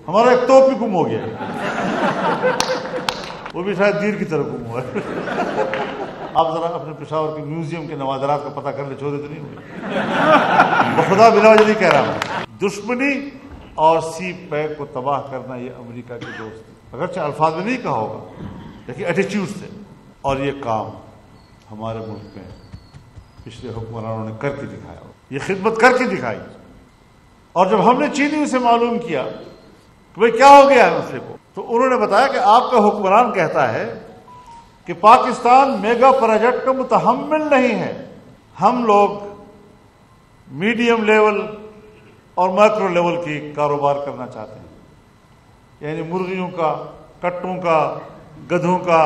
ہمارا ایک توپ بھی گم ہو گیا، وہ بھی شاید دیر کی طرف گم ہوا ہے۔ آپ ذرا اپنے پشاور کے میوزیم کے نوادرات کا پتہ کر لیں، چوری تو نہیں ہوئی؟ بخدا بلا وجہ نہیں کہہ رہا ہوں۔ دشمنی اور سی پیک کو تباہ کرنا یہ امریکہ کے دوست، اگرچہ الفاظ میں نہیں کہا ہوگا لیکن ایٹیچیوڈ سے، اور یہ کام ہمارے ملک میں پچھلے حکمرانوں نے کر کے دکھایا، یہ خدمت کر کے دکھائی۔ اور جب ہم نے چینیوں سے معلوم کیا کہ بھئی کیا ہو گیا ہے مسئلے کو، تو انہوں نے بتایا کہ آپ کا حکمران کہتا ہے کہ پاکستان میگا پروجیکٹ کا متحمل نہیں ہے، ہم لوگ میڈیم لیول اور مائکرو لیول کی کاروبار کرنا چاہتے ہیں، یعنی مرغیوں کا، کٹوں کا، گدھوں کا،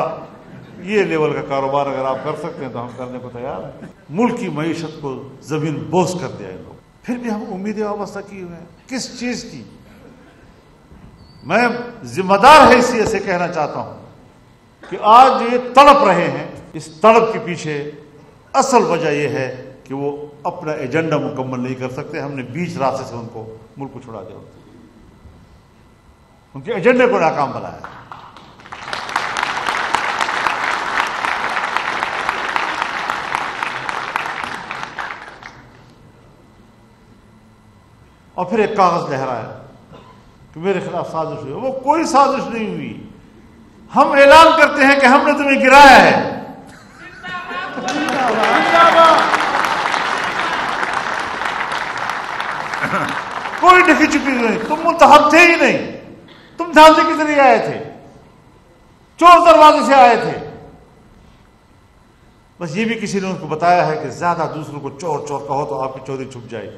یہ لیول کا کاروبار اگر آپ کر سکتے ہیں تو ہم کرنے کو تیار ہیں۔ ملک کی معیشت کو زمین بوس کر دیا ہے لوگ، پھر بھی ہم امیدیں وابستہ کی ہوئے ہیں کس چیز کی؟ میں ذمہ دار حیثیت سے کہنا چاہتا ہوں کہ آج یہ تڑپ رہے ہیں، اس تڑپ کے پیچھے اصل وجہ یہ ہے کہ وہ اپنا ایجنڈا مکمل نہیں کر سکتے۔ ہم نے بیچ راستے سے ان کو ملک کو چھڑا دیا، ان کے ایجنڈے کو ناکام بنایا۔ اور پھر ایک کاغذ لہرایا کہ میرے خلاف سازش ہوئی، وہ کوئی سازش نہیں ہوئی، ہم اعلان کرتے ہیں کہ ہم نے تمہیں گرایا ہے۔ کوئی ڈھکی چپی نہیں، تم متحد تھے ہی نہیں، تم دھاندلی کے ذریعے آئے تھے، چور دروازے سے آئے تھے۔ بس یہ بھی کسی نے ان کو بتایا ہے کہ زیادہ دوسروں کو چور چور کہو تو آپ کی چوری چھپ جائے گی۔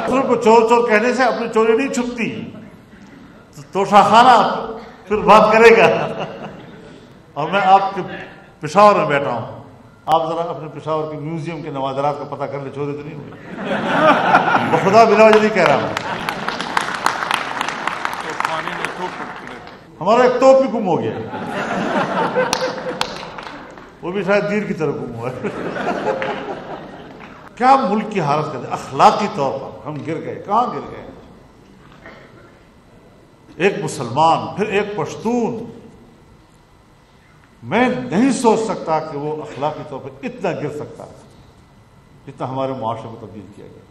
دوسروں کو چور چور کہنے سے اپنی چوری نہیں چھپتی، توشہ خانہ پھر بات کرے گا۔ اور میں آپ کے پشاور میں بیٹھا ہوں، آپ ذرا اپنے پشاور کے میوزیم کے نوادرات کا پتہ کر لیں، چوری تو نہیں ہوئی؟ بخدا بلا وجہ نہیں کہہ رہا ہوں۔ ہمارا ایک توپ بھی گم ہو گیا، وہ بھی شاید دیر کی طرف گم ہوا ہے۔ کیا ملک کی حالت کرتے، اخلاقی طور پر ہم گر گئے، کہاں گر گئے؟ ایک مسلمان، پھر ایک پشتون، میں نہیں سوچ سکتا کہ وہ اخلاقی طور پر اتنا گر سکتا ہے جتنا ہمارے معاشرے کو تبدیل کیا گیا۔